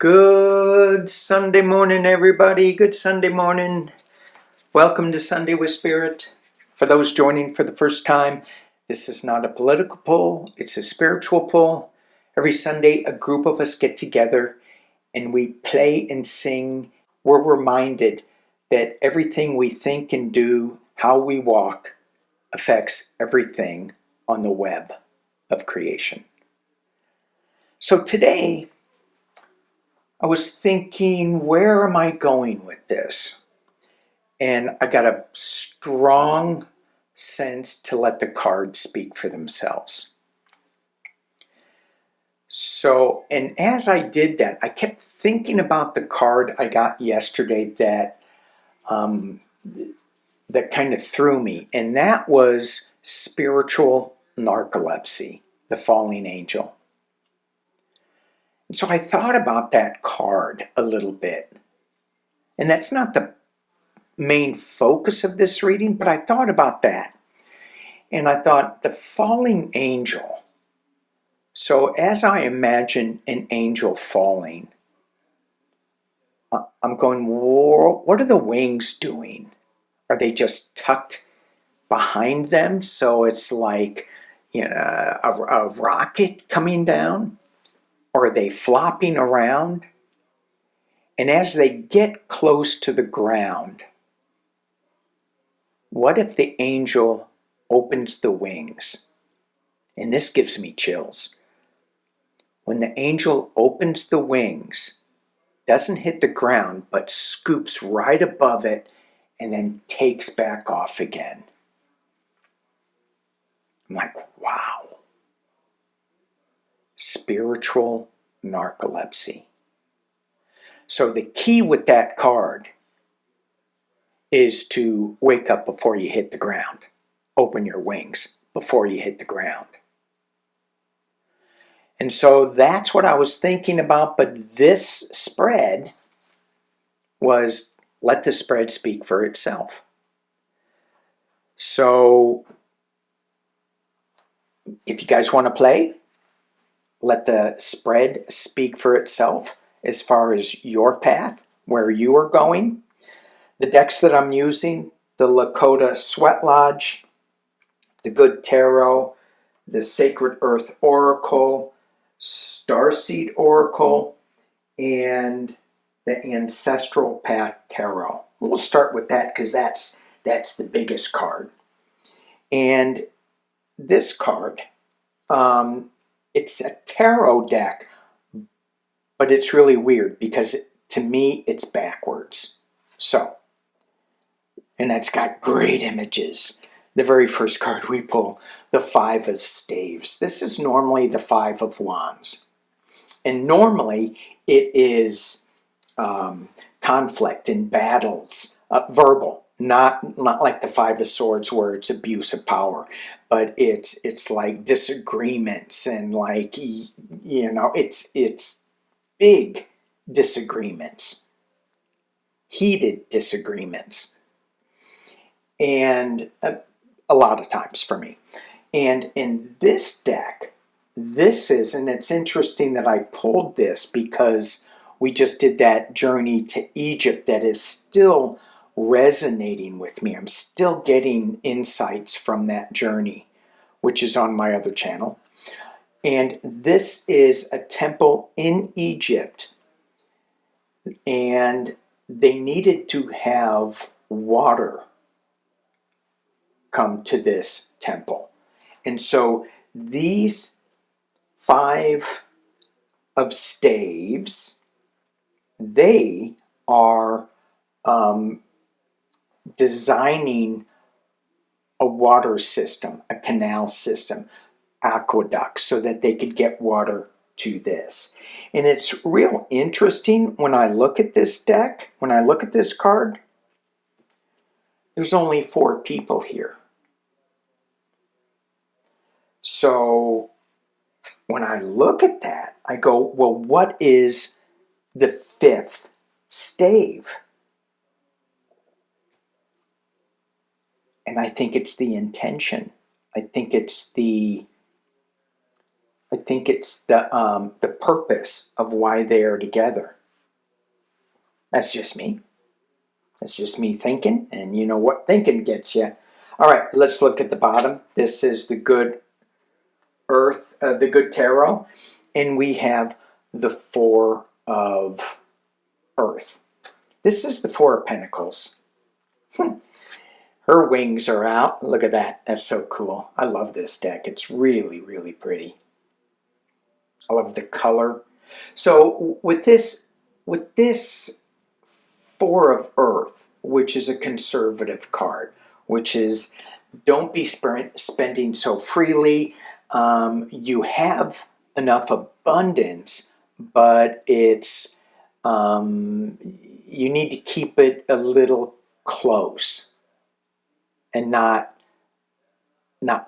Good Sunday morning, everybody. Good Sunday morning. Welcome to Sunday with Spirit. For those joining for the first time, this is not a political poll, it's a spiritual poll. Every Sunday, a group of us get together and we play and sing. We're reminded that everything we think and do, how we walk, affects everything on the web of creation. So today, I was thinking, where am I going with this? And I got a strong sense to let the cards speak for themselves. So, and as I did that, I kept thinking about the card I got yesterday that kind of threw me, and that was spiritual narcolepsy, the falling angel. And so I thought about that card a little bit. And that's not the main focus of this reading, but I thought about that. And I thought, the falling angel. So as I imagine an angel falling, I'm going, what are the wings doing? Are they just tucked behind them? So it's like, a rocket coming down? Or are they flopping around? And as they get close to the ground, what if the angel opens the wings? And this gives me chills. When the angel opens the wings, doesn't hit the ground, but scoops right above it and then takes back off again. I'm like, wow. Spiritual narcolepsy. So the key with that card is to wake up before you hit the ground. Open your wings before you hit the ground. And so that's what I was thinking about, but this spread was let the spread speak for itself. So if you guys want to play, let the spread speak for itself as far as your path, where you are going. The decks that I'm using, the Lakota Sweat Lodge, the Good Tarot, the Sacred Earth Oracle, Starseed Oracle, and the Ancestral Path Tarot. We'll start with that because that's the biggest card. And this card, it's a tarot deck, but it's really weird because to me it's backwards. So, and that's got great images. The very first card we pull, the Five of Staves. This is normally the Five of Wands. And normally it is conflict and battles, verbal, not like the Five of Swords where it's abuse of power, but it's like disagreements and like, it's big disagreements, heated disagreements, and a lot of times for me. And in this deck, and it's interesting that I pulled this because we just did that journey to Egypt that is still resonating with me. I'm still getting insights from that journey, which is on my other channel. And this is a temple in Egypt, and they needed to have water come to this temple. And so these Five of Staves, they are designing a water system, a canal system, aqueducts, so that they could get water to this. And it's real interesting when I look at this deck, when I look at this card, there's only 4 people here. So when I look at that, I go, well, what is the 5th stave? And I think it's the intention. I think it's the I think it's the purpose of why they are together. That's just me. That's just me thinking, and you know what thinking gets you. All right, let's look at the bottom. This is the good Earth, the good tarot, and we have the Four of Earth. This is the Four of Pentacles. Her wings are out. Look at that. That's so cool. I love this deck. It's really, really pretty. I love the color. So with this Four of Earth, which is a conservative card, which is don't be spending so freely. You have enough abundance, but it's you need to keep it a little close and not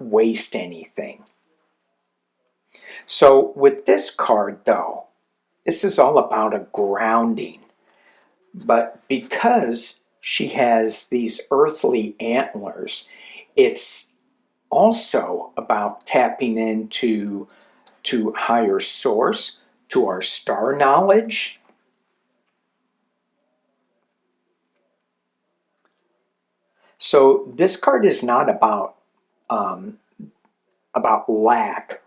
waste anything. So with this card, though, this is all about a grounding. But because she has these earthly antlers, it's also about tapping into higher source, to our star knowledge. So this card is not about lack.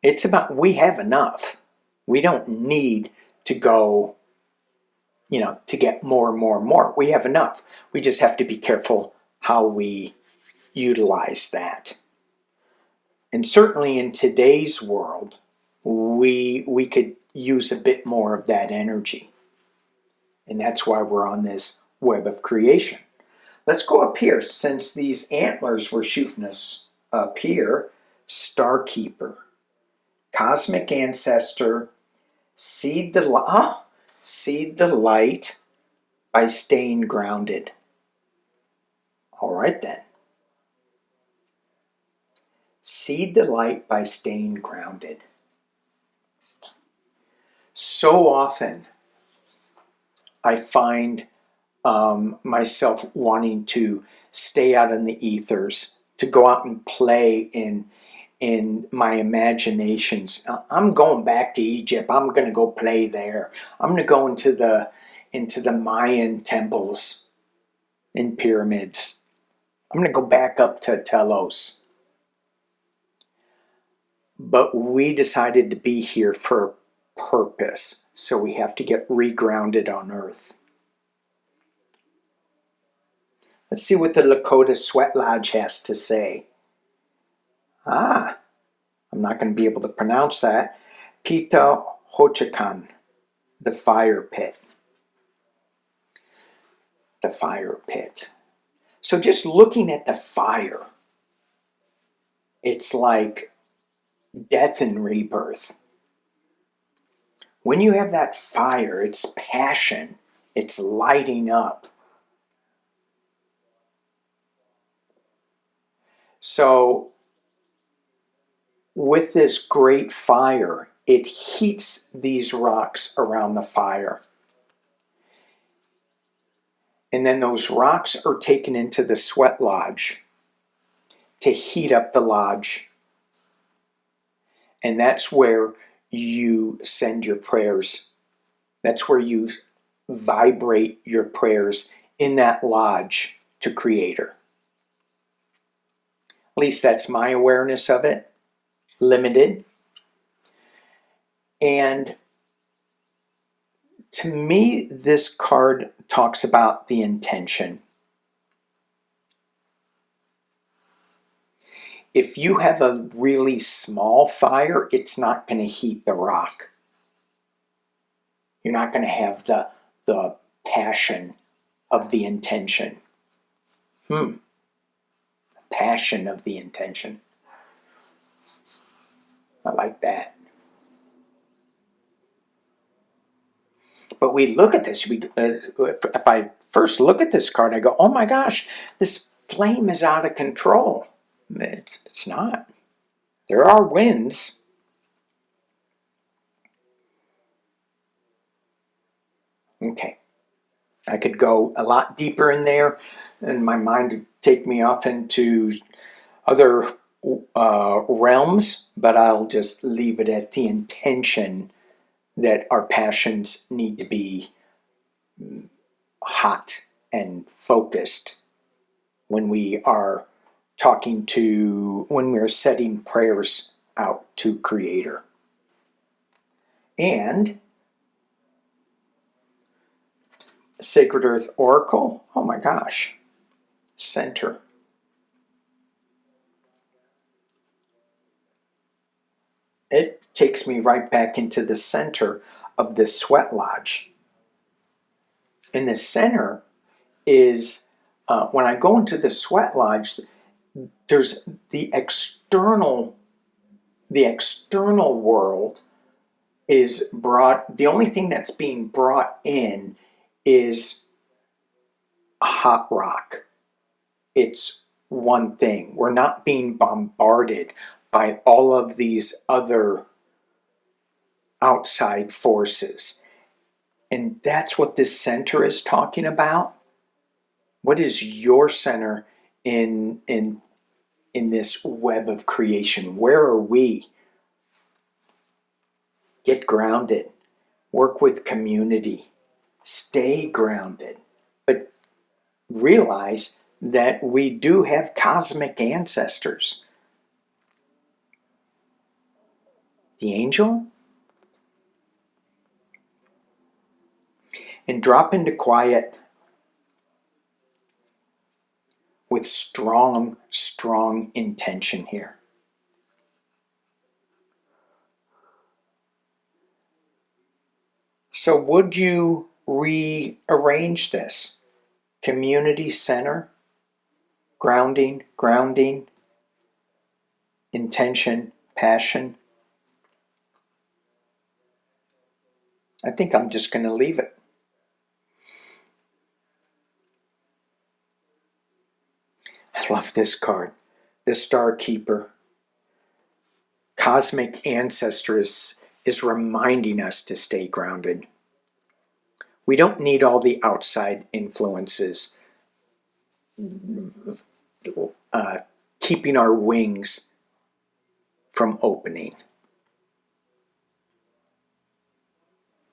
It's about we have enough. We don't need to go, to get more and more and more. We have enough. We just have to be careful how we utilize that. And certainly in today's world, we could use a bit more of that energy. And that's why we're on this web of creation. Let's go up here. Since these antlers were shooting us up here, Star Keeper, Cosmic Ancestor, seed the light by staying grounded. All right then. Seed the light by staying grounded. So often I find myself wanting to stay out in the ethers, to go out and play in my imaginations. I'm going back to Egypt. I'm going to go play there. I'm going to go into the Mayan temples and pyramids. I'm going to go back up to Telos. But we decided to be here for a purpose, so we have to get regrounded on Earth. Let's see what the Lakota Sweat Lodge has to say. I'm not going to be able to pronounce that. Pita Hochakan, the fire pit. The fire pit. So just looking at the fire, it's like death and rebirth. When you have that fire, it's passion. It's lighting up. So with this great fire, it heats these rocks around the fire. And then those rocks are taken into the sweat lodge to heat up the lodge. And that's where you send your prayers. That's where you vibrate your prayers in that lodge to Creator. At least that's my awareness of it. Limited. And to me, this card talks about the intention. If you have a really small fire, it's not going to heat the rock. You're not going to have the passion of the intention. Passion of the intention. I like that. But we look at this, if I first look at this card, I go, oh my gosh, this flame is out of control. It's not. There are winds. Okay. I could go a lot deeper in there, and my mind would take me off into other realms, but I'll just leave it at the intention that our passions need to be hot and focused when we are when we're setting prayers out to Creator. And Sacred Earth Oracle, oh my gosh, center. It takes me right back into the center of this sweat lodge. In the center is, when I go into the sweat lodge, there's the external world is brought, the only thing that's being brought in is a hot rock. It's one thing. We're not being bombarded by all of these other outside forces. And that's what this center is talking about. What is your center in this web of creation? Where are we? Get grounded. Work with community. Stay grounded. But realize that we do have cosmic ancestors. The angel? And drop into quiet with strong, strong intention here. So would you rearrange this? Community center, grounding, intention, passion. I think I'm just going to leave it. I love this card. The Star Keeper. Cosmic Ancestors is reminding us to stay grounded. We don't need all the outside influences keeping our wings from opening.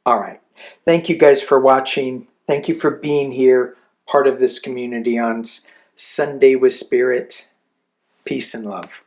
All right. Thank you guys for watching. Thank you for being here, part of this community on Sunday with Spirit. Peace and love.